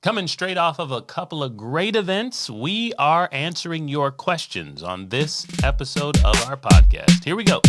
Coming straight off of a couple of great events, we are answering your questions on this episode of our podcast. Here we go.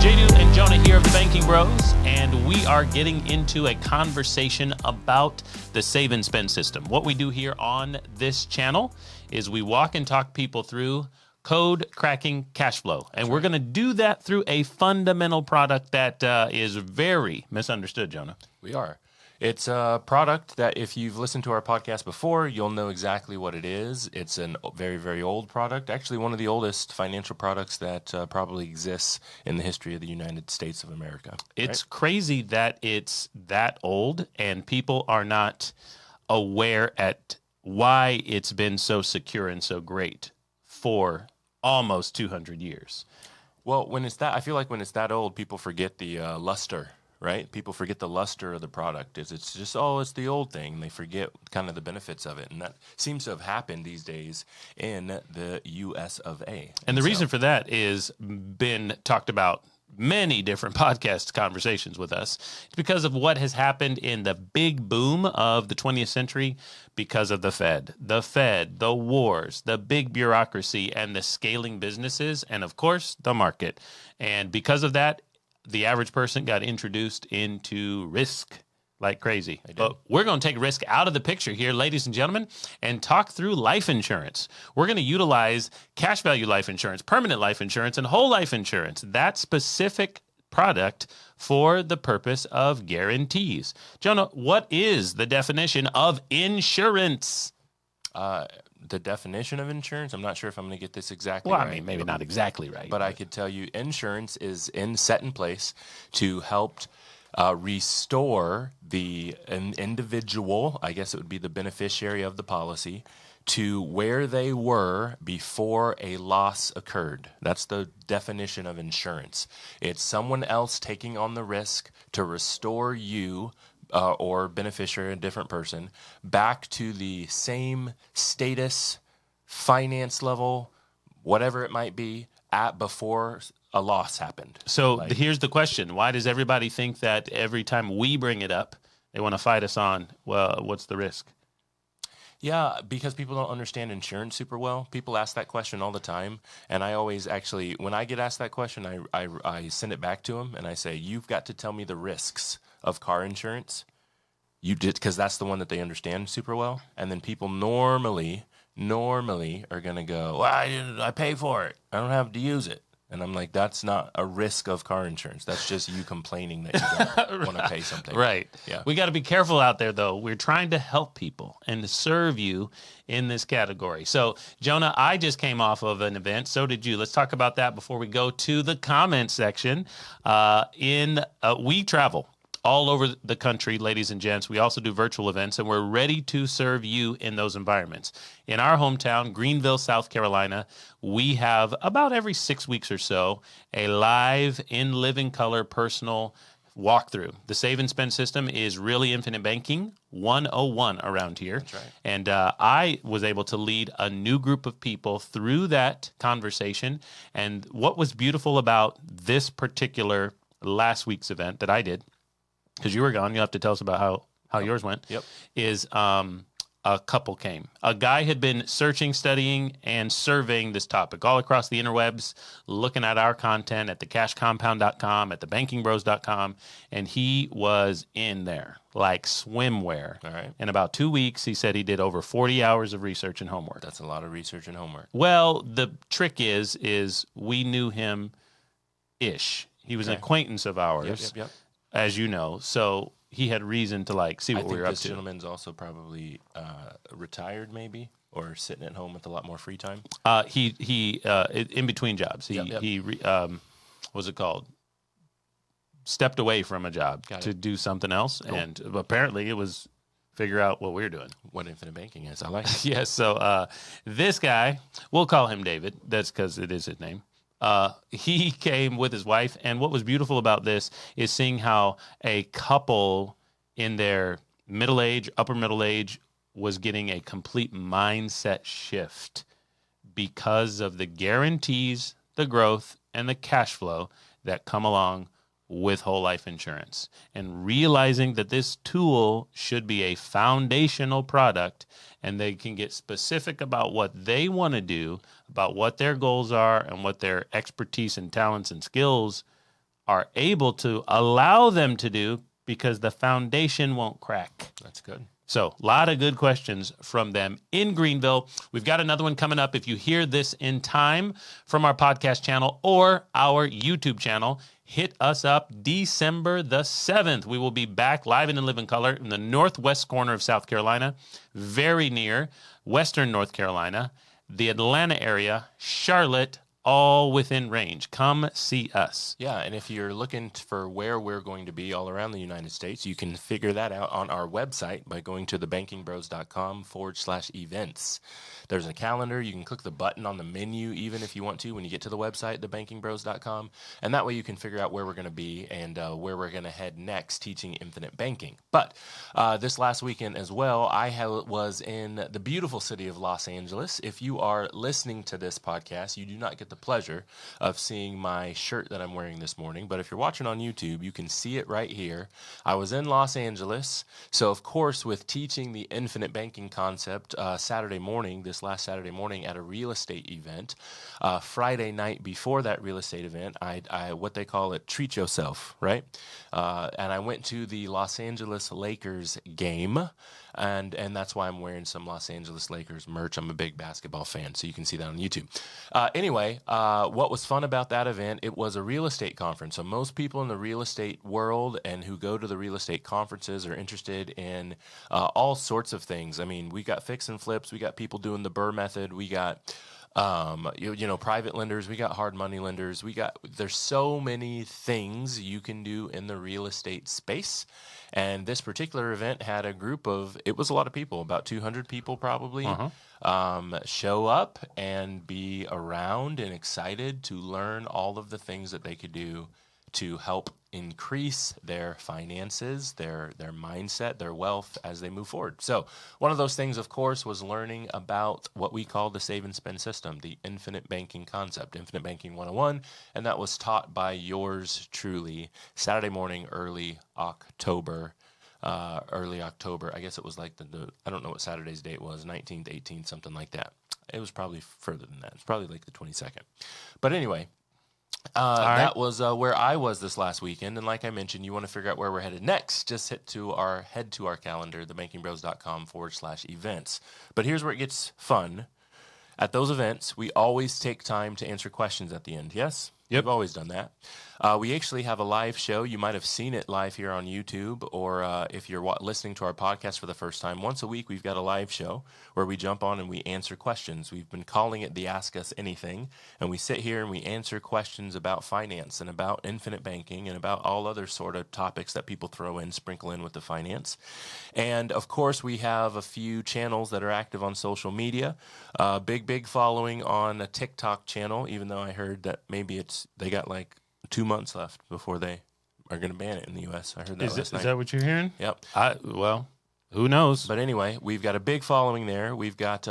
Jadu and Jonah here of the Banking Bros, and we are getting into a conversation about the Save and Spend system. What we do here on this channel is we walk and talk people through code cracking cash flow. And we're going to do that through a fundamental product that is very misunderstood, Jonah. We are. It's a product that if you've listened to our podcast before, you'll know exactly what it is. It's a very, very old product, actually one of the oldest financial products that probably exists in the history of the United States of America. It's crazy that it's that old and people are not aware at why it's been so secure and so great for almost 200 years. Well, I feel like when it's that old, people forget the luster, right? People forget the luster of the product. It's just, it's the old thing. They forget kind of the benefits of it. And that seems to have happened these days in the US of A. And the reason for that is been talked about many different podcast conversations with us. It's because of what has happened in the big boom of the 20th century because of the Fed, the wars, the big bureaucracy, and the scaling businesses, and of course, the market. And because of that, the average person got introduced into risk like crazy. But we're going to take risk out of the picture here, ladies and gentlemen, and talk through life insurance. We're going to utilize cash value life insurance, permanent life insurance, and whole life insurance, that specific product for the purpose of guarantees. Jonah, what is the definition of insurance? The definition of insurance, I'm not sure if I'm going to get this exactly right. Well, I mean, maybe not exactly right. But I could tell you insurance is set in place to help restore an individual, I guess it would be the beneficiary of the policy, to where they were before a loss occurred. That's the definition of insurance. It's someone else taking on the risk to restore you or beneficiary, a different person, back to the same status, finance level, whatever it might be, at before a loss happened. So here's the question. Why does everybody think that every time we bring it up, they want to fight us on, well, what's the risk? Yeah, because people don't understand insurance super well. People ask that question all the time. And I always when I get asked that question, I send it back to them and I say, you've got to tell me the risks of car insurance. Because that's the one that they understand super well. And then people normally are going to go, well, I pay for it. I don't have to use it. And I'm like, that's not a risk of car insurance. That's just you complaining that you don't want to pay something. Right. Yeah. We got to be careful out there, though. We're trying to help people and to serve you in this category. So, Jonah, I just came off of an event. So did you. Let's talk about that before we go to the comment section. We travel all over the country, ladies and gents. We also do virtual events, and we're ready to serve you in those environments. In our hometown, Greenville, South Carolina, we have about every 6 weeks or so a live, in living color, personal walkthrough. The Save and Spend system is really infinite banking 101 around here. That's right. And I was able to lead a new group of people through that conversation. And what was beautiful about this particular last week's event that I did, because you were gone, you'll have to tell us about how yours went, is a couple came. A guy had been searching, studying, and surveying this topic all across the interwebs, looking at our content at thecashcompound.com, at thebankingbros.com, and he was in there like swimwear. All right. In about 2 weeks, he said he did over 40 hours of research and homework. That's a lot of research and homework. Well, the trick is we knew him-ish. He was an acquaintance of ours. Yep. As you know, so he had reason to see what we were up to. This gentleman's also probably retired, maybe, or sitting at home with a lot more free time. He in between jobs. He what's it called? Stepped away from a job to do something else, and apparently it was figure out what we're doing. What infinite banking is, I like it. Yes. So this guy, we'll call him David. That's because it is his name. He came with his wife, and what was beautiful about this is seeing how a couple in their middle age, upper middle age, was getting a complete mindset shift because of the guarantees, the growth, and the cash flow that come along with whole life insurance, and realizing that this tool should be a foundational product, and they can get specific about what they want to do, about what their goals are, and what their expertise and talents and skills are able to allow them to do, because the foundation won't crack. That's good. So a lot of good questions from them in Greenville. We've got another one coming up. If you hear this in time from our podcast channel or our YouTube channel, hit us up December the 7th. We will be back live and in living color in the northwest corner of South Carolina, very near western North Carolina, the Atlanta area, Charlotte, all within range. Come see us. Yeah, and if you're looking for where we're going to be all around the United States, you can figure that out on our website by going to thebankingbros.com/events. There's a calendar. You can click the button on the menu even if you want to when you get to the website, thebankingbros.com, and that way you can figure out where we're going to be and where we're going to head next teaching infinite banking. But this last weekend as well, I was in the beautiful city of Los Angeles. If you are listening to this podcast, you do not get the pleasure of seeing my shirt that I'm wearing this morning, but if you're watching on YouTube, you can see it right here. I was in Los Angeles, so of course with teaching the infinite banking concept Saturday morning, this last Saturday morning at a real estate event, Friday night before that real estate event, I what they call it, treat yourself, right? And I went to the Los Angeles Lakers game, and that's why I'm wearing some Los Angeles Lakers merch. I'm a big basketball fan, so you can see that on YouTube. Anyway, what was fun about that event, it was a real estate conference. So most people in the real estate world and who go to the real estate conferences are interested in all sorts of things. I mean, we got fix and flips. We got people doing the Burr method. We got private lenders, we got hard money lenders, there's so many things you can do in the real estate space. And this particular event had it was a lot of people, about 200 people probably, show up and be around and excited to learn all of the things that they could do to help increase their finances, their mindset, their wealth as they move forward. So one of those things, of course, was learning about what we call the save and spend system, the infinite banking concept, Infinite Banking 101, and that was taught by yours truly Saturday morning, early October. I guess it was like I don't know what Saturday's date was, 19th, 18th, something like that. It was probably further than that. It's probably like the 22nd. But anyway, that was where I was this last weekend, and like I mentioned, you want to figure out where we're headed next, just head to our calendar, thebankingbros.com/events. But here's where it gets fun. At those events, we always take time to answer questions at the end, yes? Yep. We've always done that. We actually have a live show. You might have seen it live here on YouTube, or if you're listening to our podcast for the first time, once a week we've got a live show where we jump on and we answer questions. We've been calling it the Ask Us Anything, and we sit here and we answer questions about finance and about infinite banking and about all other sort of topics that people sprinkle in with the finance. And of course, we have a few channels that are active on social media. Big following on a TikTok channel, even though I heard that maybe they got like 2 months left before they are going to ban it in the U.S. I heard that last night. Is that what you're hearing? Yep. Well, who knows? But anyway, we've got a big following there. We've got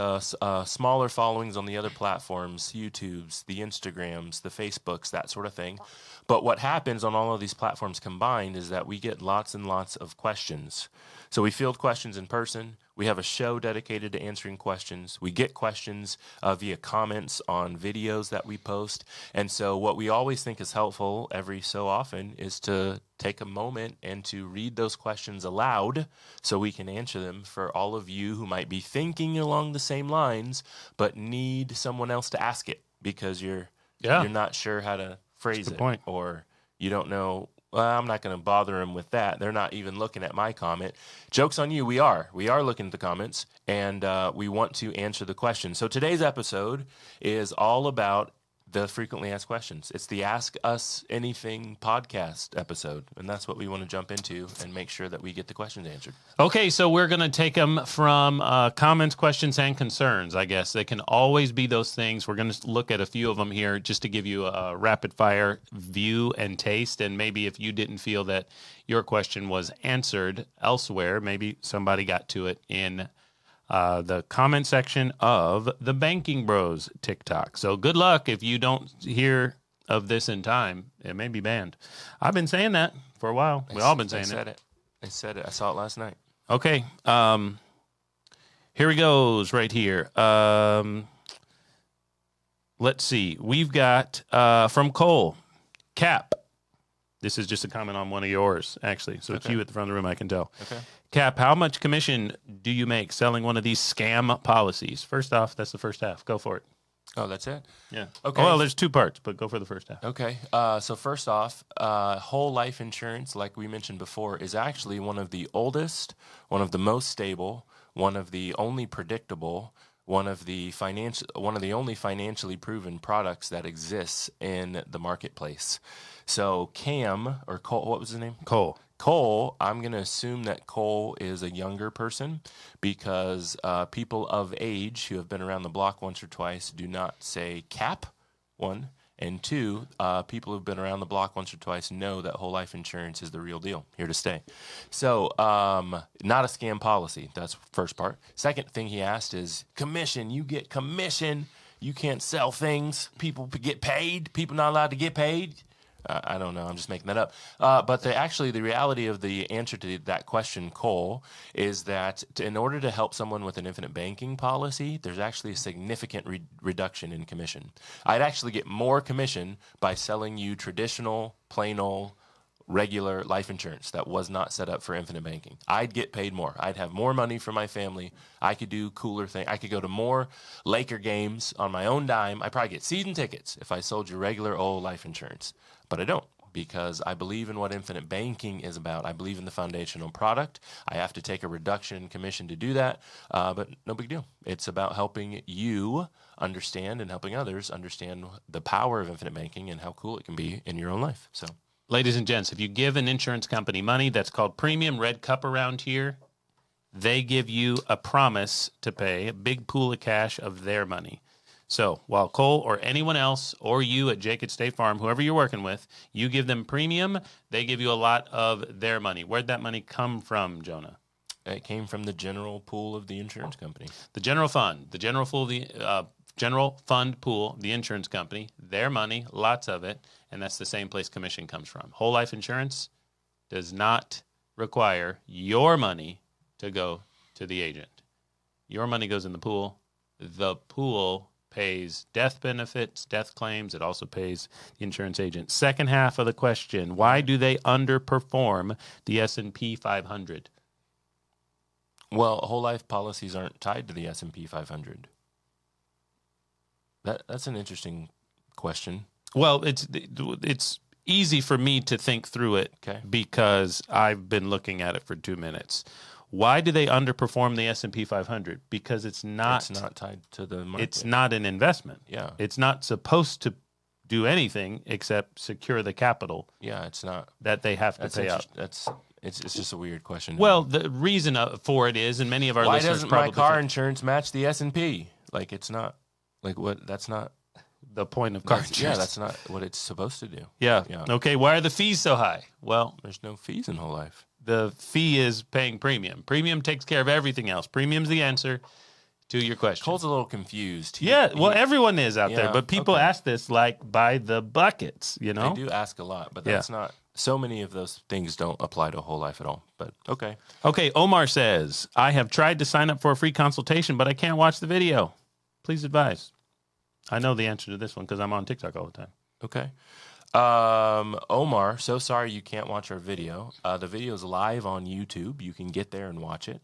smaller followings on the other platforms, YouTubes, the Instagrams, the Facebooks, that sort of thing. But what happens on all of these platforms combined is that we get lots and lots of questions. So we field questions in person. We have a show dedicated to answering questions. We get questions via comments on videos that we post. And so what we always think is helpful every so often is to take a moment and to read those questions aloud so we can answer them for all of you who might be thinking along the same lines but need someone else to ask it because you're not sure how to phrase it, point. Or you don't know. Well, I'm not going to bother them with that. They're not even looking at my comment. Joke's on you. We are looking at the comments, and we want to answer the questions. So today's episode is all about the frequently asked questions. It's the Ask Us Anything podcast episode, and that's what we want to jump into and make sure that we get the questions answered. Okay, so we're going to take them from comments, questions, and concerns, I guess. They can always be those things. We're going to look at a few of them here just to give you a rapid-fire view and taste, and maybe if you didn't feel that your question was answered elsewhere, maybe somebody got to it in the comment section of the Banking Bros TikTok. So good luck if you don't hear of this in time, it may be banned. I've been saying that for a while. We've all been saying it. I said it. I saw it last night. Okay. Here he goes right here. Let's see. We've got from Cole, Cap. This is just a comment on one of yours, actually. So it's you at the front of the room, I can tell. Okay. Cap, how much commission do you make selling one of these scam policies? First off, that's the first half. Go for it. Oh, that's it? Yeah. Okay. Well, there's two parts, but go for the first half. Okay. So first off, whole life insurance, like we mentioned before, is actually one of the oldest, one of the most stable, one of the only predictable, one of the only financially proven products that exists in the marketplace. So Cam, or Cole, what was his name? Cole, I'm going to assume that Cole is a younger person because people of age who have been around the block once or twice do not say Cap, one. And two, people who've been around the block once or twice know that whole life insurance is the real deal, here to stay. So not a scam policy. That's the first part. Second thing he asked is commission. You get commission. You can't sell things. People get paid. People not allowed to get paid. I don't know. I'm just making that up. But the reality of the answer to that question, Cole, is that in order to help someone with an infinite banking policy, there's actually a significant reduction in commission. I'd actually get more commission by selling you traditional, plain old, regular life insurance that was not set up for infinite banking. I'd get paid more. I'd have more money for my family. I could do cooler things. I could go to more Laker games on my own dime. I'd probably get season tickets if I sold you regular old life insurance. But I don't, because I believe in what infinite banking is about. I believe in the foundational product. I have to take a reduction in commission to do that, but no big deal. It's about helping you understand and helping others understand the power of infinite banking and how cool it can be in your own life. So, ladies and gents, if you give an insurance company money, that's called premium red cup around here. They give you a promise to pay a big pool of cash of their money. So while Cole or anyone else or you at Jake at State Farm, whoever you're working with, you give them premium, they give you a lot of their money. Where'd that money come from, Jonah? It came from the general pool of the insurance company. The general fund, the general fund pool, the insurance company, their money, lots of it, and that's the same place commission comes from. Whole life insurance does not require your money to go to the agent. Your money goes in the pool. The pool pays death benefits, death claims. It also pays the insurance agent. Second half of the question, why do they underperform the S&P 500? Well, whole life policies aren't tied to the S&P 500. That's an interesting question. Well, it's easy for me to think through it because I've been looking at it for 2 minutes. Why do they underperform the S&P 500? Because it's not tied to the market. It's not an investment. Yeah. It's not supposed to do anything except secure the capital. Yeah, it's not. That they have to pay out. It's just a weird question. Well, the reason for it is, and many of our why listeners doesn't probably my car insurance match the S&P? Like, it's not. Like, what? That's not the point of car insurance. Yeah, that's not what it's supposed to do. Yeah. Okay, why are the fees so high? Well, there's no fees in whole life. The fee is paying premium. Premium takes care of everything else. Premium's the answer to your question. Cole's a little confused. Everyone is out there, but people ask this like by the buckets, you know? They do ask a lot, but that's not. So many of those things don't apply to whole life at all, but okay. Okay, Omar says, I have tried to sign up for a free consultation, but I can't watch the video. Please advise. I know the answer to this one because I'm on TikTok all the time. Okay. Omar, so sorry you can't watch our video. The video is live on YouTube. You can get there and watch it.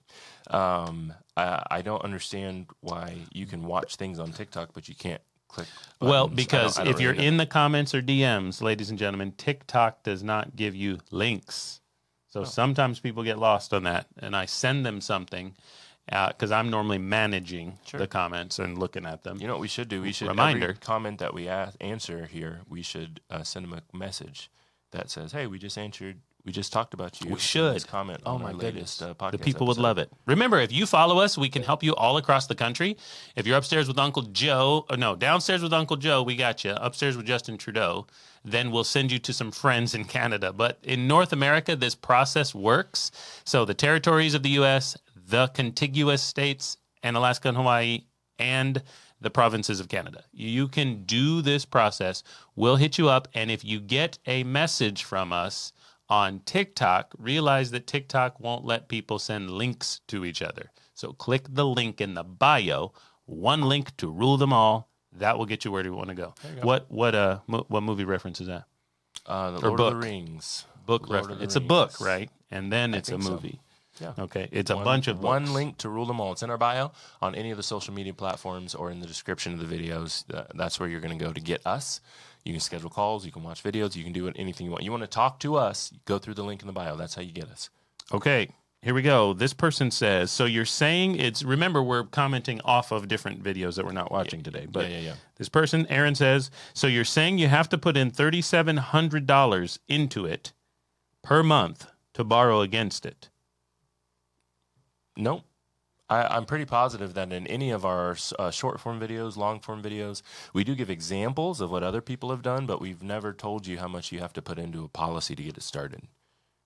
I don't understand why you can watch things on TikTok, but you can't click buttons. Well, because I don't if really you're know. in the comments or DMs, ladies and gentlemen, TikTok does not give you links. So sometimes people get lost on that, and I send them something because I'm normally managing the comments and looking at them. You know what we should do? We should every comment that we answer here, we should send them a message that says, "Hey, we just talked about you." We should. This comment on our latest podcast. The people would love it. Remember, if you follow us, we can help you all across the country. If you're upstairs with Uncle Joe, downstairs with Uncle Joe, we got you. Upstairs with Justin Trudeau, then we'll send you to some friends in Canada. But in North America, this process works. So the territories of the U.S., the contiguous states, and Alaska and Hawaii, and the provinces of Canada. You can do this process. We'll hit you up. And if you get a message from us on TikTok, realize that TikTok won't let people send links to each other. So click the link in the bio, one link to rule them all. That will get you where you want to go. What movie reference is that? The Lord of the Rings. Book reference. It's a book, right? And then it's a movie. So. Yeah. Okay. It's a bunch of books. One link to rule them all. It's in our bio on any of the social media platforms or in the description of the videos. That's where you're going to go to get us. You can schedule calls. You can watch videos. You can do anything you want. You want to talk to us, go through the link in the bio. That's how you get us. Okay. Here we go. This person says, so you're saying remember, we're commenting off of different videos that we're not watching today. But this person, Aaron, says, so you're saying you have to put in $3,700 into it per month to borrow against it. Nope. I'm pretty positive that in any of our short form videos, long form videos, we do give examples of what other people have done, but we've never told you how much you have to put into a policy to get it started.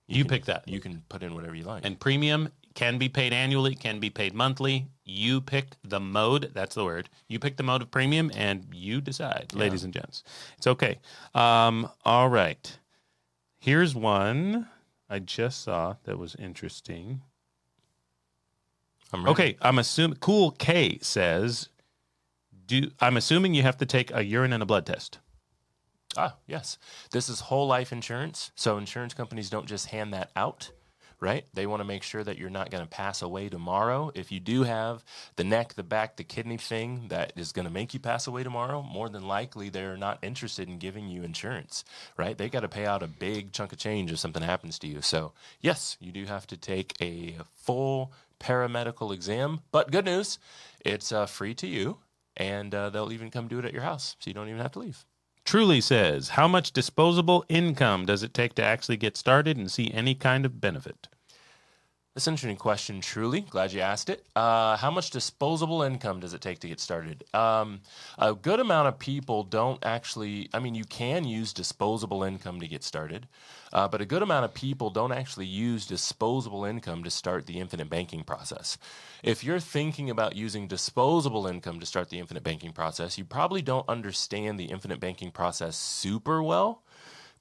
You pick that. You can put in whatever you like. And premium can be paid annually, can be paid monthly. You pick the mode. That's the word. You pick the mode of premium, and you decide, ladies and gents. It's okay. All right. Here's one I just saw that was interesting. Okay, I'm assuming Cool K says, I'm assuming you have to take a urine and a blood test. Yes. This is whole life insurance. So insurance companies don't just hand that out, right? They want to make sure that you're not going to pass away tomorrow. If you do have the neck, the back, the kidney thing that is going to make you pass away tomorrow, more than likely they're not interested in giving you insurance, right? They got to pay out a big chunk of change if something happens to you. So yes, you do have to take a full paramedical exam, but good news, it's free to you, and they'll even come do it at your house, so you don't even have to leave. Truly says, how much disposable income does it take to actually get started and see any kind of benefit? That's an interesting question, Truly. Glad you asked it. How much disposable income does it take to get started? A good amount of people don't actually, you can use disposable income to get started, but a good amount of people don't actually use disposable income to start the infinite banking process. If you're thinking about using disposable income to start the infinite banking process, you probably don't understand the infinite banking process super well,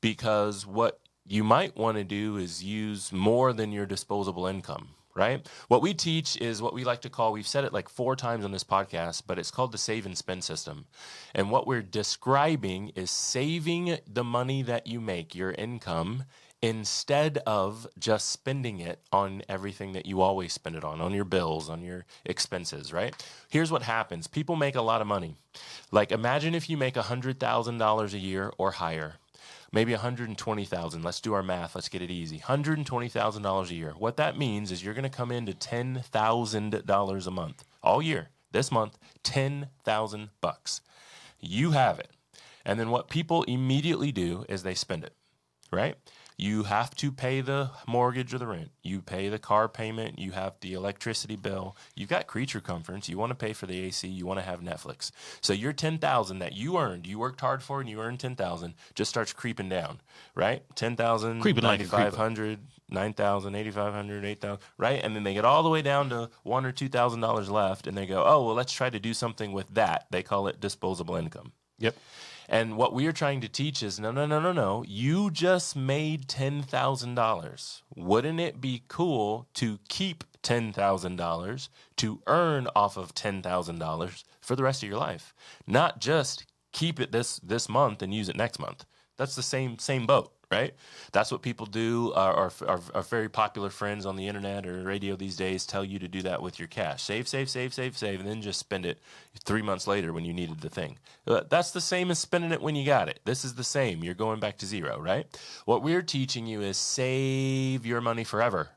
because what you might want to do is use more than your disposable income, right? What we teach is what we like to call, we've said it like 4 times on this podcast, but it's called the save and spend system. And what we're describing is saving the money that you make, your income, instead of just spending it on everything that you always spend it on your bills, on your expenses, right? Here's what happens. People make a lot of money. Like imagine if you make $100,000 a year or higher. Maybe $120,000. Let's do our math. Let's get it easy. $120,000 a year. What that means is you're going to come into $10,000 a month all year. This month, $10,000. You have it. And then what people immediately do is they spend it, right? You have to pay the mortgage or the rent. You pay the car payment. You have the electricity bill. You've got creature comforts. You want to pay for the AC. You want to have Netflix. So your $10,000 that you earned, you worked hard for, and you earned $10,000, just starts creeping down, right? $10,000, $9,500, $9,000, $8,500, $8,000, right? And then they get all the way down to $1,000 or $2,000 left, and they go, oh, well, let's try to do something with that. They call it disposable income. Yep. And what we are trying to teach is, no. You just made $10,000. Wouldn't it be cool to keep $10,000 to earn off of $10,000 for the rest of your life? Not just keep it this month and use it next month. That's the same boat, right? That's what people do. Our very popular friends on the internet or radio these days tell you to do that with your cash. Save, and then just spend it 3 months later when you needed the thing. That's the same as spending it when you got it. This is the same. You're going back to zero, right? What we're teaching you is save your money forever.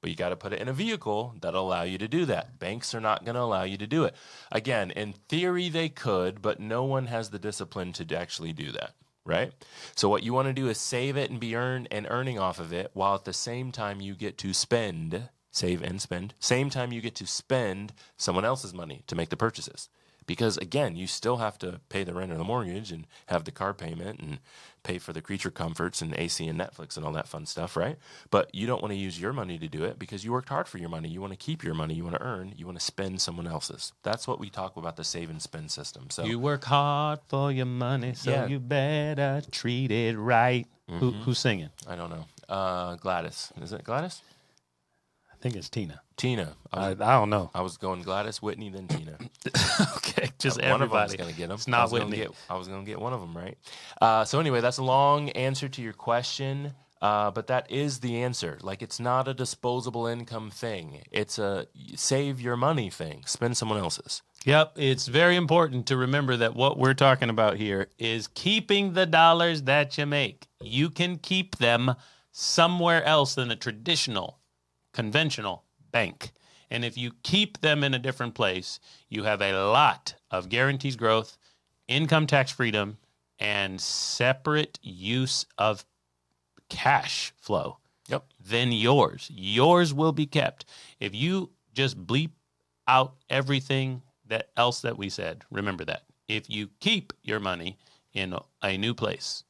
But you got to put it in a vehicle that'll allow you to do that. Banks are not going to allow you to do it. Again, in theory they could, but no one has the discipline to actually do that. Right? So what you want to do is save it and be earning off of it, while at the same time you get to spend, save and spend, same time you get to spend someone else's money to make the purchases. Because, again, you still have to pay the rent or the mortgage and have the car payment and pay for the creature comforts and AC and Netflix and all that fun stuff, right? But you don't want to use your money to do it because you worked hard for your money. You want to keep your money. You want to earn. You want to spend someone else's. That's what we talk about, the save and spend system. So you work hard for your money, so you better treat it right. Who's singing? I don't know. Gladys. Is it Gladys? I think it's Tina. Tina. I don't know. I was going Gladys, Whitney, then Tina. Okay, just One of them everybody. was going to get them. It's not Whitney. I was going to get one of them right. So anyway, that's a long answer to your question, but that is the answer. Like, it's not a disposable income thing. It's a save your money thing. Spend someone else's. Yep, it's very important to remember that what we're talking about here is keeping the dollars that you make. You can keep them somewhere else than a traditional, conventional bank. And if you keep them in a different place, you have a lot of guaranteed growth, income tax freedom, and separate use of cash flow. Yep. Then yours will be kept. If you just bleep out everything else that we said, remember that. If you keep your money in a new place,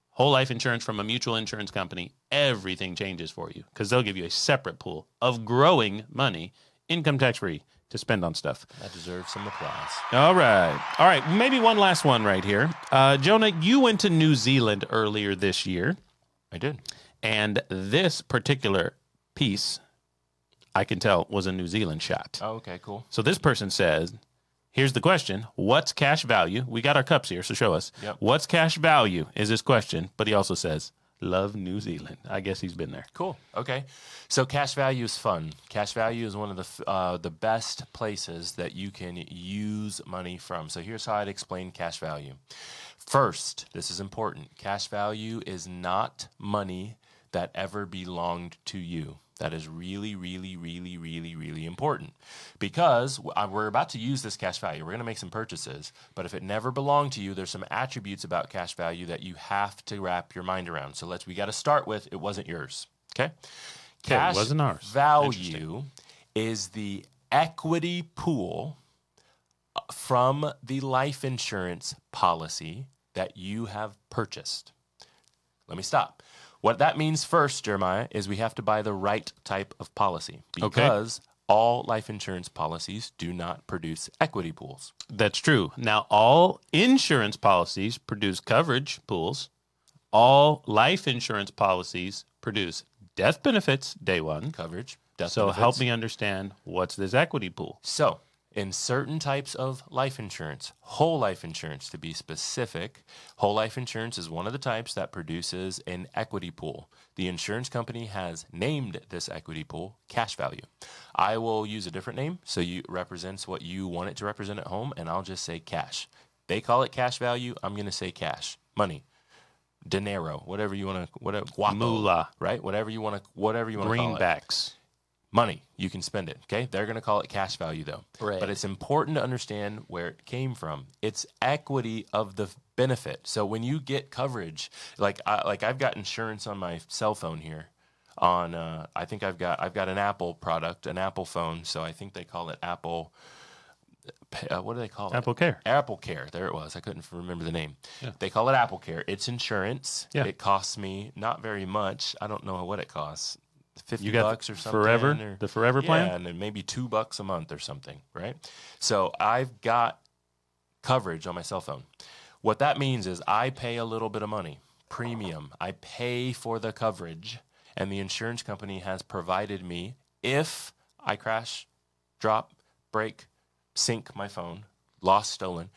whole life insurance from a mutual insurance company, everything changes for you because they'll give you a separate pool of growing money, income tax free, to spend on stuff. That deserves some applause. All right. Maybe one last one right here. Jonah, you went to New Zealand earlier this year. I did. And this particular piece, I can tell, was a New Zealand shot. Oh, okay, cool. So this person says, here's the question. What's cash value? We got our cups here, so show us. Yep. What's cash value is this question. But he also says, love New Zealand. I guess he's been there. Cool. Okay. So cash value is fun. Cash value is one of the best places that you can use money from. So here's how I'd explain cash value. First, this is important. Cash value is not money that ever belonged to you. That is really, really, really, really, really important because we're about to use this cash value. We're going to make some purchases, but if it never belonged to you, there's some attributes about cash value that you have to wrap your mind around. So we got to start with, it wasn't yours. Okay? Cash it wasn't ours. Value is the equity pool from the life insurance policy that you have purchased. Let me stop. What that means first, Jeremiah, is we have to buy the right type of policy because all life insurance policies do not produce equity pools. That's true. Now, all insurance policies produce coverage pools. All life insurance policies produce death benefits day one. Coverage, death So benefits. help me understand, what's this equity pool? So, in certain types of life insurance, whole life insurance to be specific, whole life insurance is one of the types that produces an equity pool. The insurance company has named this equity pool cash value. I will use a different name so it represents what you want it to represent at home, and I'll just say cash. They call it cash value. I'm going to say cash, money, dinero, whatever you want to, guapo, Moolah. right? Whatever you want to call it. Greenbacks. Money, you can spend it, okay? They're going to call it cash value, though. Right. But it's important to understand where it came from. It's equity of the benefit. So when you get coverage, like I've got insurance on my cell phone here. I think I've got an Apple product, an Apple phone. So I think they call it Apple. What do they call it? Apple Care. Apple Care. There it was. I couldn't remember the name. Yeah. They call it Apple Care. It's insurance. Yeah. It costs me not very much. I don't know what it costs. $50 You got or something. Forever? The Forever plan? Yeah, and then maybe $2 a month or something, right? So I've got coverage on my cell phone. What that means is I pay a little bit of money, premium. I pay for the coverage, and the insurance company has provided me, if I crash, drop, break, sink my phone, lost, stolen,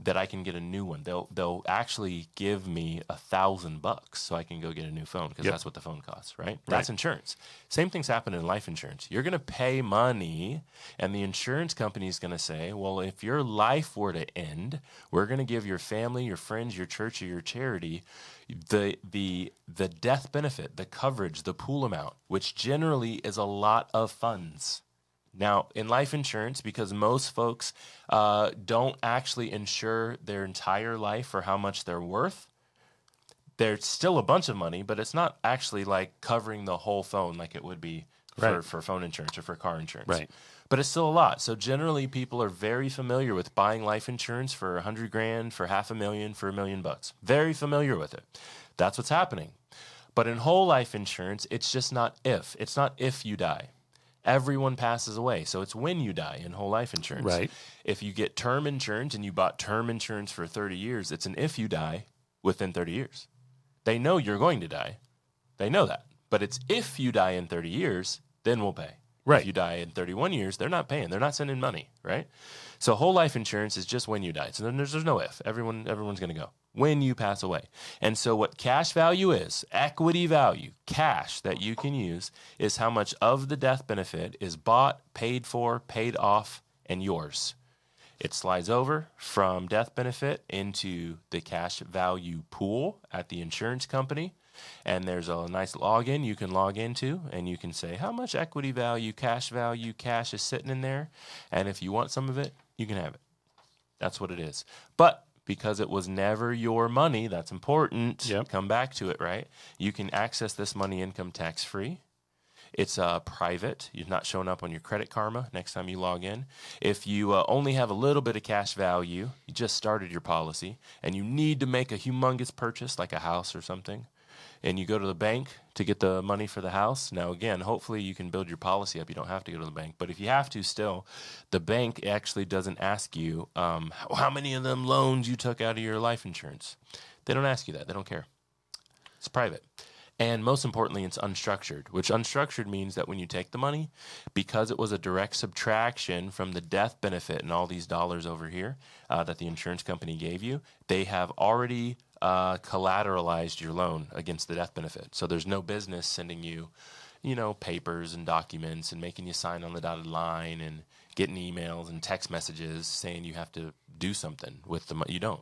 that I can get a new one. They'll actually give me $1,000 so I can go get a new phone because that's what the phone costs, right? That's insurance. Same thing's happening in life insurance. You're going to pay money, and the insurance company is going to say, well, if your life were to end, we're going to give your family, your friends, your church, or your charity the death benefit, the coverage, the pool amount, which generally is a lot of funds. Now, in life insurance, because most folks don't actually insure their entire life for how much they're worth, there's still a bunch of money, but it's not actually like covering the whole phone like it would be Right. for phone insurance or for car insurance. Right. But it's still a lot. So generally, people are very familiar with buying life insurance for $100,000, for $500,000, for $1 million. Very familiar with it. That's what's happening. But in whole life insurance, it's just not if. It's not if you die. Everyone passes away. So it's when you die in whole life insurance. Right. If you get term insurance and you bought term insurance for 30 years, it's an if you die within 30 years. They know you're going to die. They know that. But it's if you die in 30 years, then we'll pay. Right. If you die in 31 years, they're not paying. They're not sending money, right? So whole life insurance is just when you die. So then there's no if. Everyone's going to go when you pass away. And so what cash value is, equity value, cash that you can use, is how much of the death benefit is bought, paid for, paid off, and yours. It slides over from death benefit into the cash value pool at the insurance company. And there's a nice login you can log into, and you can say how much equity value, cash is sitting in there. And if you want some of it, you can have it. That's what it is. But because it was never your money, that's important. Yep. Come back to it, right? You can access this money income tax free. It's private. You're not showing up on your Credit Karma next time you log in. If you only have a little bit of cash value, you just started your policy, and you need to make a humongous purchase like a house or something, and you go to the bank to get the money for the house. Now, again, hopefully you can build your policy up. You don't have to go to the bank. But if you have to still, the bank actually doesn't ask you how many of them loans you took out of your life insurance. They don't ask you that. They don't care. It's private. And most importantly, it's unstructured, which unstructured means that when you take the money, because it was a direct subtraction from the death benefit and all these dollars over here that the insurance company gave you, they have already collateralized your loan against the death benefit. So there's no business sending you, papers and documents and making you sign on the dotted line and getting emails and text messages saying you have to do something with the money. You don't.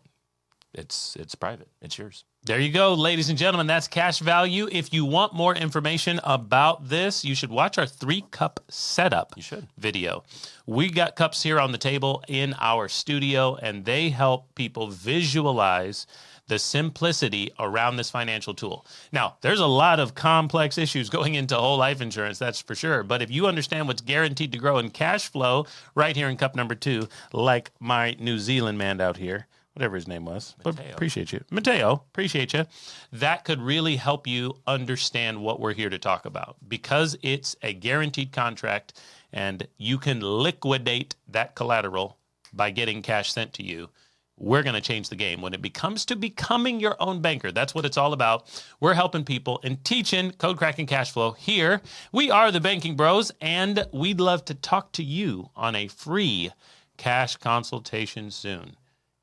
It's private. It's yours. There you go, ladies and gentlemen. That's cash value. If you want more information about this, you should watch our 3-cup setup video. We got cups here on the table in our studio, and they help people visualize the simplicity around this financial tool. Now, there's a lot of complex issues going into whole life insurance, that's for sure. But if you understand what's guaranteed to grow in cash flow right here in cup number 2, like my New Zealand man out here, whatever his name was. But appreciate you. Mateo, appreciate you. That could really help you understand what we're here to talk about, because it's a guaranteed contract and you can liquidate that collateral by getting cash sent to you. We're going to change the game when it becomes to becoming your own banker. That's what it's all about. We're helping people and teaching code cracking cash flow here. We are the Banking Bros, and we'd love to talk to you on a free cash consultation soon.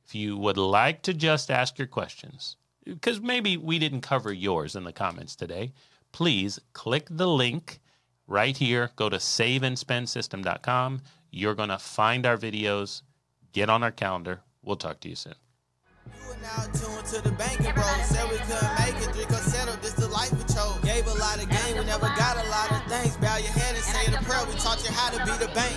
If you would like to just ask your questions, because maybe we didn't cover yours in the comments today, please click the link right here. Go to saveandspendsystem.com. You're going to find our videos. Get on our calendar. We'll talk to you soon. You are now tuned to the Banking Bros. Said we couldn't make it, drink or settle, this the life we chose. Gave a lot of game, we never got a lot of things. Bow your head and say the prayer, we taught you how to be the bank.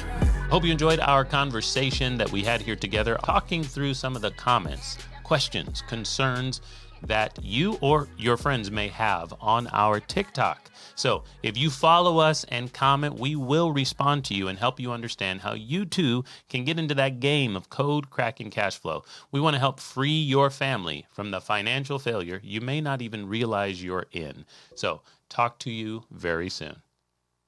Hope you enjoyed our conversation that we had here together, talking through some of the comments, questions, concerns that you or your friends may have on our TikTok. So if you follow us and comment, we will respond to you and help you understand how you too can get into that game of code cracking cash flow. We want to help free your family from the financial failure you may not even realize you're in. So talk to you very soon.